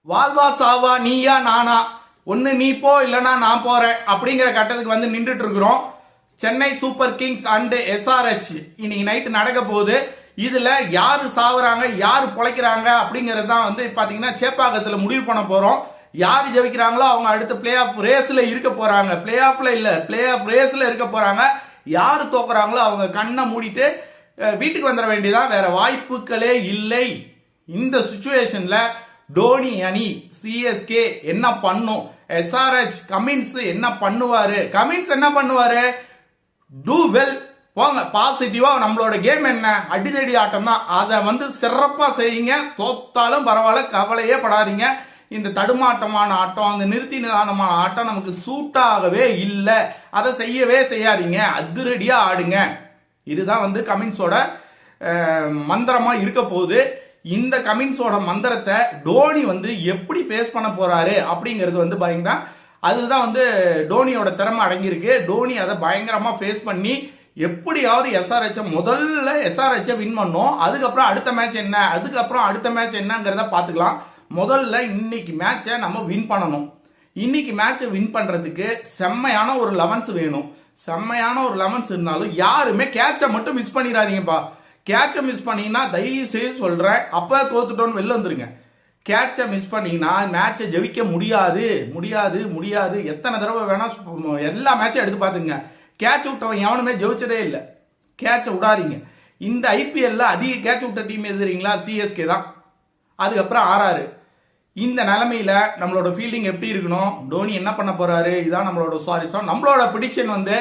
வாழ்வா சாவா நீயா நானா, ஒன்னு நீ போ இல்லனா நான் போறேன் அப்படிங்கிற கட்டத்துக்கு வந்து நின்றுட்டு இருக்கிறோம். Chennai super Kings and SRH இன்னைக்கு நைட்டு நடக்க போகுது. இதுல யாரு சாவுறாங்க யாரு பொழைக்கிறாங்க அப்படிங்கறது தான் வந்து பாத்தீங்கன்னா சேப்பாக்கத்துல முடிவு பண்ண போறோம். யாரு ஜெயிக்கிறாங்களோ அவங்க அடுத்த பிளே ஆஃப் ரேஸ்ல இருக்க போறாங்க. பிளே ஆஃப்ல இல்ல, பிளே ஆஃப் ரேஸ்ல இருக்க போறாங்க. யாரு தோக்குறாங்களோ அவங்க கண்ணை மூடிட்டு வீட்டுக்கு வந்துட வேண்டியதான், வேற வாய்ப்புகளே இல்லை. இந்த சுச்சுவேஷன்ல டோனி அணி சிஎஸ்கே என்ன பண்ணும், எஸ்ஆர்ஹெச் கமின்ஸ் என்ன பண்ணுவாரு, கமின்ஸ் என்ன பண்ணுவாரு, டூ வெல் போங்க பாசிட்டிவா. நம்மளோட கேம் என்ன, அடிதடி ஆட்டம் தான், அதை வந்து சிறப்பா செய்யுங்க. தோத்தாலும் பரவாயில்ல, கவலையே படாதீங்க. இந்த தடுமாட்டமான ஆட்டம், அந்த நிறுத்தி நிதானமான ஆட்டம் நமக்கு சூட்டாகவே இல்லை. அதை செய்யவே செய்யாதீங்க, அதிரடியா ஆடுங்க. இதுதான் வந்து கமின்ஸோட மந்திரமா இருக்க போகுது. இந்த கமின்ஸோட மந்திரத்தை டோனி வந்து எப்படி ஃபேஸ் பண்ண போறாரு அப்படிங்கிறது வந்து பயங்கர, அதுதான் வந்து டோனியோட திறமை அடங்கியிருக்கு. டோனி அதை பயங்கரமா ஃபேஸ் பண்ணி எப்படியாவது முதல்ல எஸ்ஆர்ஹெச் வின் பண்ணும். அதுக்கப்புறம் அடுத்த மேட்ச் என்ன, அதுக்கப்புறம் அடுத்த மேட்ச் என்னங்கிறத பார்த்துக்கலாம். முதல்ல இன்னைக்கு மேட்சை நம்ம வின் பண்ணணும். இன்னைக்கு மேட்சை வின் பண்றதுக்கு செம்மையான ஒரு 11 வேணும். செம்மையான ஒரு 11 இருந்தாலும் யாருமே கேட்சை மட்டும் மிஸ் பண்ணிடாதீங்கப்பா. கேட்சை மிஸ் பண்ணீங்கன்னா தயவு செய்து சொல்றேன், அப்ப தோத்துட்டோன்னு வெளில வந்துருங்க. கேட்சை மிஸ் பண்ணீங்கன்னா மேட்சை ஜெயிக்க முடியாது முடியாது முடியாது. எத்தனை தடவை வேணா எல்லா மேட்சும் எடுத்து பார்த்துங்க, கேட்ச் விட்டவன் எவனுமே ஜெயிச்சதே இல்லை. கேட்சை விடாதீங்க. இந்த ஐபிஎல்ல அதிக கேட்ச் விட்ட டீம் எதுறீங்களா, சிஎஸ்கே தான். அதுக்கப்புறம் ஆர்ஆர். இந்த நிலைமையில நம்மளோட ஃபீல்டிங் எப்படி இருக்கணும், டோனி என்ன பண்ண போறாரு, இதான் நம்மளோட நம்மளோட பிடிஷன் வந்து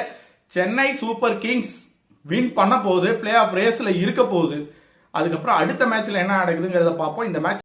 சென்னை சூப்பர் கிங்ஸ் வின் பண்ண போகுது, பிளே ஆஃப் ரேஸ்ல இருக்க போகுது. அதுக்கப்புறம் அடுத்த மேட்ச்ல என்ன நடக்குதுங்கிறத பார்ப்போம். இந்த மேட்ச்